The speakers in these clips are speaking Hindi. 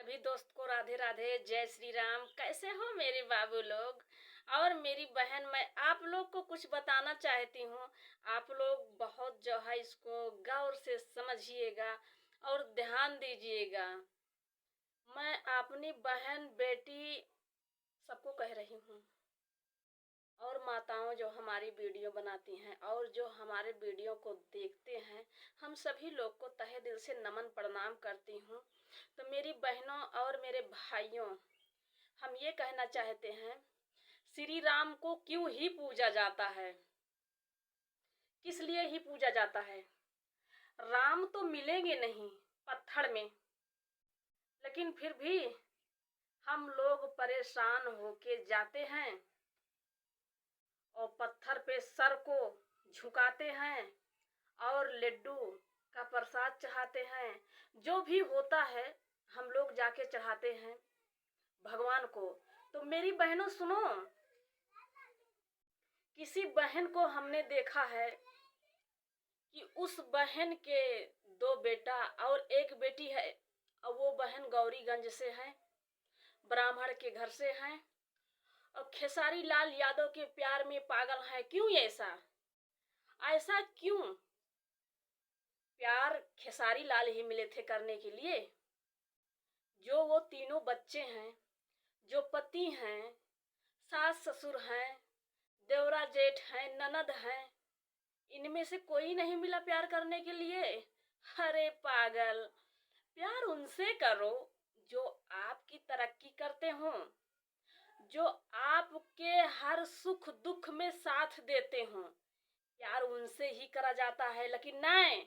सभी दोस्त को राधे राधे, जय श्री राम। कैसे हो मेरे बाबू लोग और मेरी बहन? मैं आप लोग को कुछ बताना चाहती हूँ। आप लोग बहुत जो है इसको गौर से समझिएगा और ध्यान दीजिएगा। मैं अपनी बहन बेटी सबको कह रही हूँ और माताओं जो हमारी वीडियो बनाती हैं और जो हमारे वीडियो को देखते हैं, हम सभी लोग को तहे दिल से नमन प्रणाम करती हूँ। तो मेरी बहनों और मेरे भाइयों, हम ये कहना चाहते हैं, श्री राम को क्यों ही पूजा जाता है, किस लिए ही पूजा जाता है? राम तो मिलेंगे नहीं पत्थर में, लेकिन फिर भी हम लोग परेशान होके जाते हैं और पत्थर पे सर को झुकाते हैं और लड्डू का प्रसाद चढ़ाते हैं। जो भी होता है हम लोग जाके चढ़ाते हैं भगवान को। तो मेरी बहनों सुनो, किसी बहन को हमने देखा है कि उस बहन के दो बेटा और एक बेटी है और वो बहन गौरीगंज से है, ब्राह्मण के घर से है और खेसारी लाल यादव के प्यार में पागल है। क्यों ऐसा? ऐसा क्यों? प्यार खेसारी लाल ही मिले थे करने के लिए। जो वो तीनों बच्चे हैं, जो पति हैं, सास ससुर हैं, देवरा जेठ हैं, ननद हैं, इनमें से कोई नहीं मिला प्यार करने के लिए? अरे पागल, प्यार उनसे करो जो आपकी तरक्की करते हो, जो आपके हर सुख दुख में साथ देते हो। प्यार उनसे ही करा जाता है। लेकिन नहीं,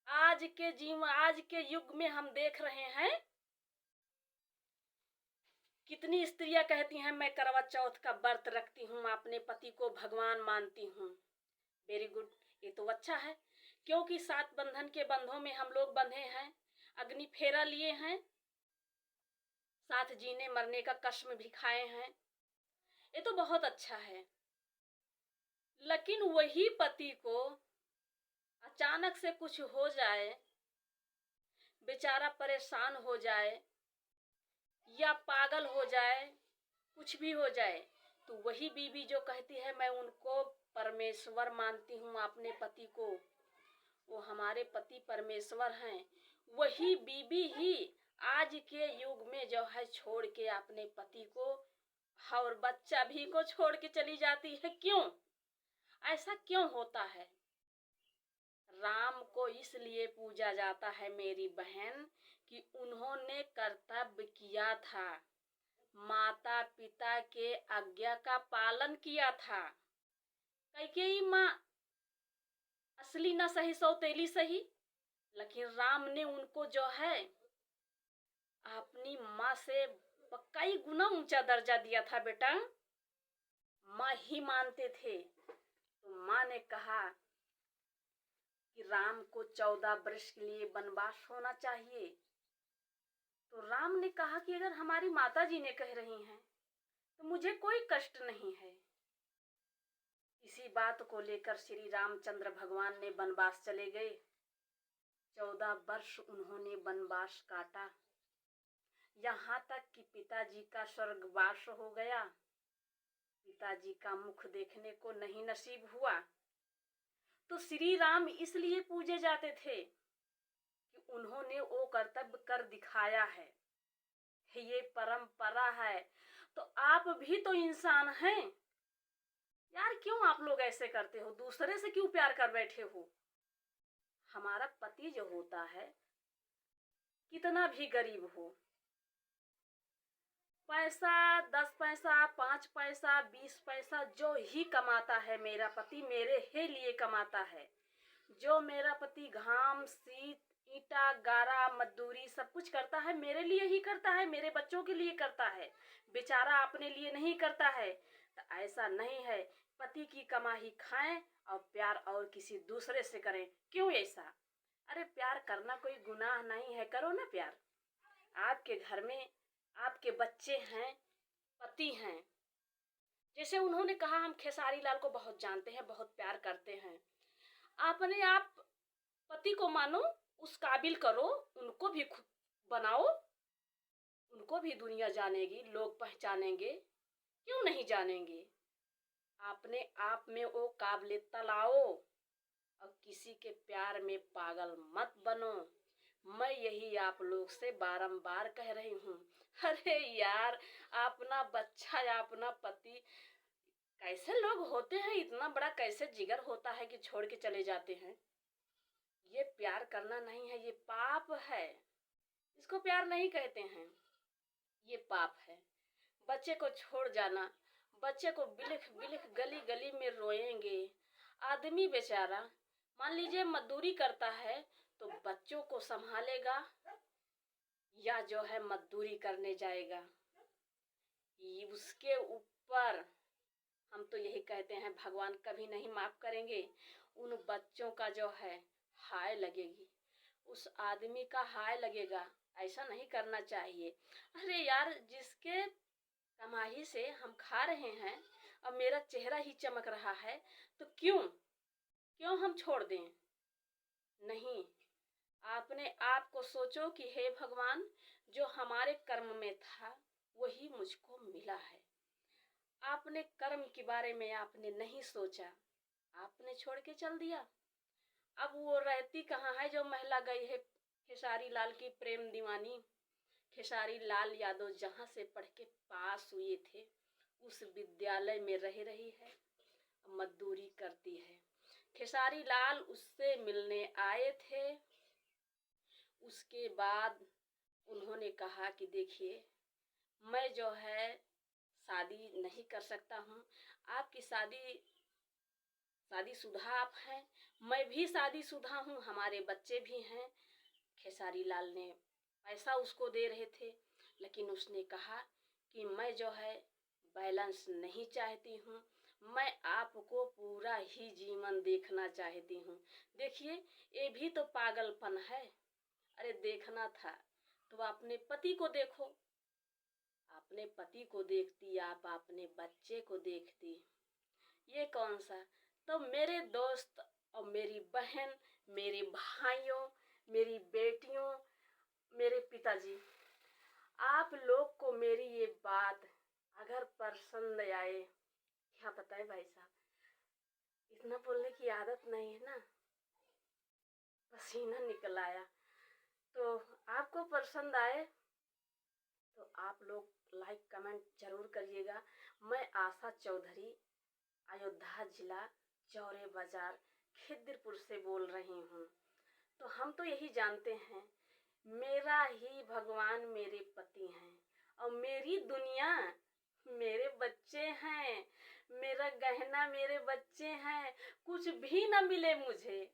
आज के युग में हम देख रहे हैं कितनी स्त्रियां कहती हैं मैं करवा चौथ का व्रत रखती हूँ, अपने पति को भगवान मानती हूँ। वेरी गुड, ये तो अच्छा है, क्योंकि 7 बंधन के बंधों में हम लोग बंधे हैं, अग्नि फेरा लिए हैं, साथ जीने मरने का कसम भी खाए हैं। ये तो बहुत अच्छा है। लेकिन वही पति को अचानक से कुछ हो जाए, बेचारा परेशान हो जाए या पागल हो जाए, कुछ भी हो जाए, तो वही बीवी जो कहती है मैं उनको परमेश्वर मानती हूँ, अपने पति को, वो हमारे पति परमेश्वर हैं, वही बीवी ही आज के युग में जो है छोड़ के अपने पति को और बच्चा भी को छोड़ के चली जाती है। क्यों? ऐसा क्यों होता है? राम को इसलिए पूजा जाता है मेरी बहन कि उन्होंने कर्तव्य किया था, माता पिता के आज्ञा का पालन किया था। कैकेयी माँ असली न सही सौतेली सही, लेकिन राम ने उनको जो है अपनी माँ से कई गुना ऊंचा दर्जा दिया था। बेटा, माँ ही मानते थे। तो माँ ने कहा कि राम को 14 वर्ष के लिए वनवास होना चाहिए। तो राम ने कहा कि अगर हमारी माता जी ने कह रही हैं तो मुझे कोई कष्ट नहीं है। इसी बात को लेकर श्री रामचंद्र भगवान ने वनवास चले गए। 14 वर्ष उन्होंने वनवास काटा, यहाँ तक कि पिताजी का स्वर्गवास हो गया। पिताजी का मुख देखने को नहीं नसीब हुआ। तो श्री राम इसलिए पूजे जाते थे कि उन्होंने वो कर्तव्य कर दिखाया है। ये परंपरा है। तो आप भी तो इंसान हैं यार, क्यों आप लोग ऐसे करते हो? दूसरे से क्यों प्यार कर बैठे हो? हमारा पति जो होता है, कितना भी गरीब हो, पैसा 10 पैसा 5 पैसा 20 पैसा जो ही कमाता है, मेरा पति मेरे ही लिए कमाता है। जो मेरा पति घाम शीत ईटा गारा मजदूरी सब कुछ करता है, मेरे लिए ही करता है, मेरे बच्चों के लिए करता है, बेचारा अपने लिए नहीं करता है। तो ऐसा नहीं है पति की कमाई खाएं और प्यार और किसी दूसरे से करें। क्यों ऐसा? अरे प्यार करना कोई गुनाह नहीं है, करो ना प्यार। आपके घर में आपके बच्चे हैं, पति हैं। जैसे उन्होंने कहा हम खेसारी लाल को बहुत जानते हैं, बहुत प्यार करते हैं। अपने आप पति को मानो, उस काबिल करो, उनको भी खुद बनाओ। आपको भी दुनिया जानेगी, लोग पहचानेंगे, क्यों नहीं जानेंगे। अपने आप में वो काबिलियत लाओ और किसी के प्यार में पागल मत बनो। मैं यही आप लोग से बारंबार कह रही हूँ। अरे यार, अपना बच्चा या अपना पति, कैसे लोग होते हैं, इतना बड़ा कैसे जिगर होता है कि छोड़ के चले जाते हैं। ये प्यार करना नहीं है, ये पाप है। इसको प्यार नहीं कहते हैं, ये पाप है। बच्चे को छोड़ जाना, बच्चे को बिलख बिलख गली गली में रोएंगे। आदमी बेचारा मान लीजिए मजदूरी करता है तो बच्चों को संभालेगा या जो है मजदूरी करने जाएगा। उसके ऊपर हम तो यही कहते हैं, भगवान कभी नहीं माफ करेंगे। उन बच्चों का जो है हाय लगेगी, उस आदमी का हाय लगेगा। ऐसा नहीं करना चाहिए। अरे यार, जिसके कमाई से हम खा रहे हैं और मेरा चेहरा ही चमक रहा है, तो क्यों हम छोड़ दें। नहीं, आपने आप को सोचो कि हे भगवान, जो हमारे कर्म में था वही मुझको मिला है। आपने कर्म के बारे में आपने नहीं सोचा, आपने छोड़ के चल दिया। अब वो रहती कहाँ है जो महिला गई है खेसारी लाल की प्रेम दीवानी। खेसारी लाल यादव जहाँ से पढ़ के पास हुए थे उस विद्यालय में रह रही है, मजदूरी करती है। खेसारी लाल उससे मिलने आए थे। उसके बाद उन्होंने कहा कि देखिए, मैं जो है शादी नहीं कर सकता हूँ। आपकी शादीशुदा आप हैं, मैं भी शादीशुदा हूँ, हमारे बच्चे भी हैं। खेसारी लाल ने पैसा उसको दे रहे थे, लेकिन उसने कहा कि मैं जो है बैलेंस नहीं चाहती हूँ, मैं आपको पूरा ही जीवन देखना चाहती हूँ। देखिए, ये भी तो पागलपन है। अरे देखना था तो अपने पति को देखो, अपने पति को देखती, आप अपने बच्चे को देखती। ये कौन सा। तो मेरे दोस्त और मेरी बहन, मेरे भाइयों, मेरी बेटियों, मेरे पिताजी, आप लोग को मेरी ये बात अगर पसंद आए, क्या बताएं भाई साहब, इतना बोलने की आदत नहीं है ना, पसीना निकल आया। तो आपको पसंद आए तो आप लोग लाइक कमेंट जरूर करिएगा। मैं आशा चौधरी, अयोध्या जिला, चौरे बाजार, खिद्रपुर से बोल रही हूँ। तो हम तो यही जानते हैं, मेरा ही भगवान मेरे पति हैं और मेरी दुनिया मेरे बच्चे हैं, मेरा गहना मेरे बच्चे हैं। कुछ भी न मिले मुझे,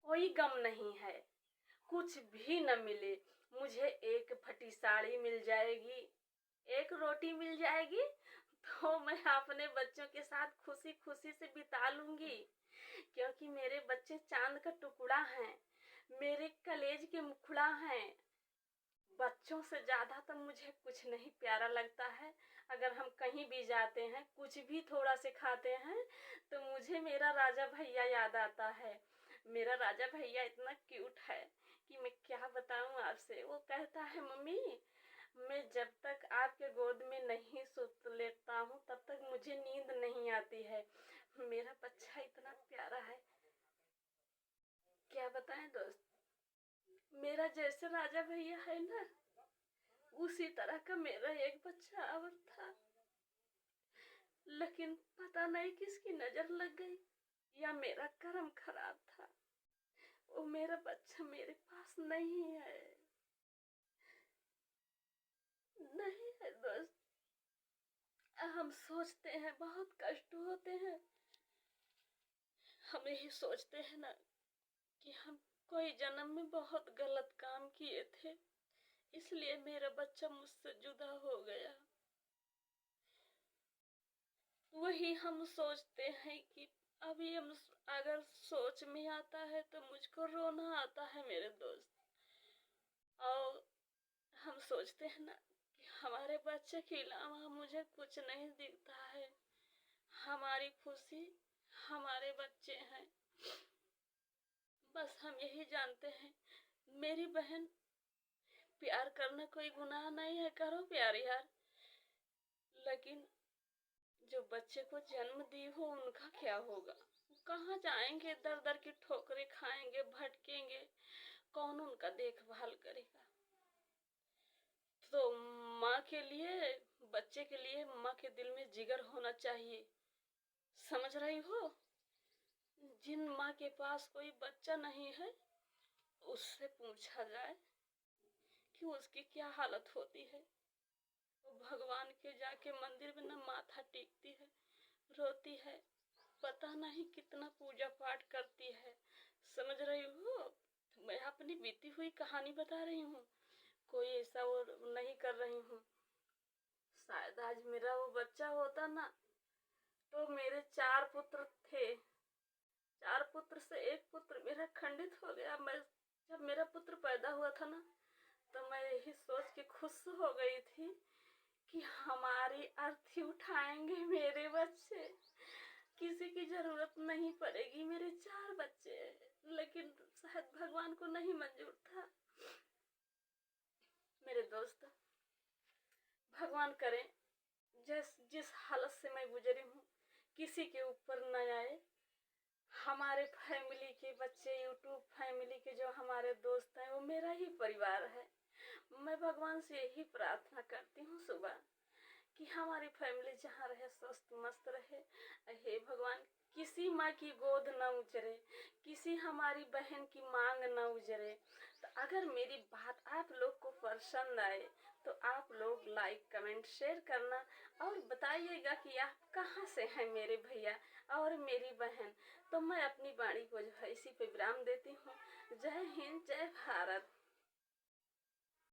कोई गम नहीं है, कुछ भी न मिले मुझे। एक फटी साड़ी मिल जाएगी, एक रोटी मिल जाएगी, तो मैं अपने बच्चों के साथ खुशी खुशी से बिता लूंगी। क्योंकि मेरे बच्चे चांद का टुकड़ा हैं, मेरे कलेज के मुखड़ा हैं। बच्चों से ज़्यादा तो मुझे कुछ नहीं प्यारा लगता है। अगर हम कहीं भी जाते हैं, कुछ भी थोड़ा से खाते हैं, तो मुझे मेरा राजा भैया याद आता है। मेरा राजा भैया इतना क्यूट है कि मैं क्या बताऊं आपसे। वो कहता है, मम्मी, मैं जब तक आपके गोद में नहीं सुत लेता हूँ तब तक मुझे नींद नहीं आती है। मेरा बच्चा इतना प्यारा है, क्या बताएं दोस्त। मेरा जैसे राजा भैया है ना, उसी तरह का मेरा एक बच्चा और था। लेकिन पता नहीं किसकी नजर लग गई या मेरा कर्म खराब था, वो मेरा बच्चा मेरे पास नहीं है। नहीं है दोस्त। हम सोचते हैं, बहुत कष्ट होते हैं। हम यही सोचते हैं ना कि हम कोई जन्म में बहुत गलत काम किए थे, इसलिए मेरा बच्चा मुझसे जुदा हो गया। वही हम सोचते हैं कि अभी हम अगर सोच में आता है तो मुझको रोना आता है मेरे दोस्त। और हम सोचते हैं ना कि हमारे बच्चे के अलावा मुझे कुछ नहीं दिखता है। हमारी खुशी हमारे बच्चे हैं। बस हम यही जानते हैं। मेरी बहन प्यार करना कोई गुनाह नहीं है, करो प्यार यार। लेकिन जो बच्चे को जन्म दी हो उनका क्या होगा? कहाँ जाएंगे? दर दर की ठोकरें खाएंगे, भटकेंगे, कौन उनका देखभाल करेगा? तो माँ के लिए, बच्चे के लिए माँ के दिल में जिगर होना चाहिए, समझ रही हो? जिन माँ के पास कोई बच्चा नहीं है उससे पूछा जाए कि उसकी क्या हालत होती है। वो भगवान के जाके मंदिर में न माथा टेकती है, रोती है, पता नहीं कितना पूजा पाठ करती है, समझ रही हो? मैं अपनी बीती हुई कहानी बता रही हूँ, कोई ऐसा वो नहीं कर रही हूँ। शायद आज मेरा वो बच्चा होता ना, तो मेरे 4 पुत्र थे, 4 पुत्र से एक पुत्र मेरा खंडित हो गया। मैं जब मेरा पुत्र पैदा हुआ था ना, तो मैं यही सोच के खुश हो गई थी कि हमारी अर्थी उठाएंगे मेरे बच्चे, किसी की जरूरत नहीं पड़ेगी, मेरे 4 बच्चे। लेकिन शायद भगवान को नहीं मंजूर था। मेरे दोस्त, भगवान करे जिस हालत से मैं गुजरी हूँ किसी के ऊपर न आए। हमारे फैमिली के बच्चे, यूट्यूब फैमिली के जो हमारे दोस्त हैं, वो मेरा ही परिवार है। मैं भगवान से यही प्रार्थना करती हूँ सुबह कि हमारी फैमिली जहाँ रहे स्वस्थ मस्त रहे। हे भगवान, किसी माँ की गोद न उजरे, किसी हमारी बहन की मांग न उजरे। तो अगर मेरी बात आप लोग को पसंद आए तो आप लोग लाइक कमेंट शेयर करना और बताइएगा कि आप कहाँ से हैं मेरे भैया और मेरी बहन। तो मैं अपनी वाणी को जो है इसी पे विराम देती हूँ। जय हिंद, जय भारत।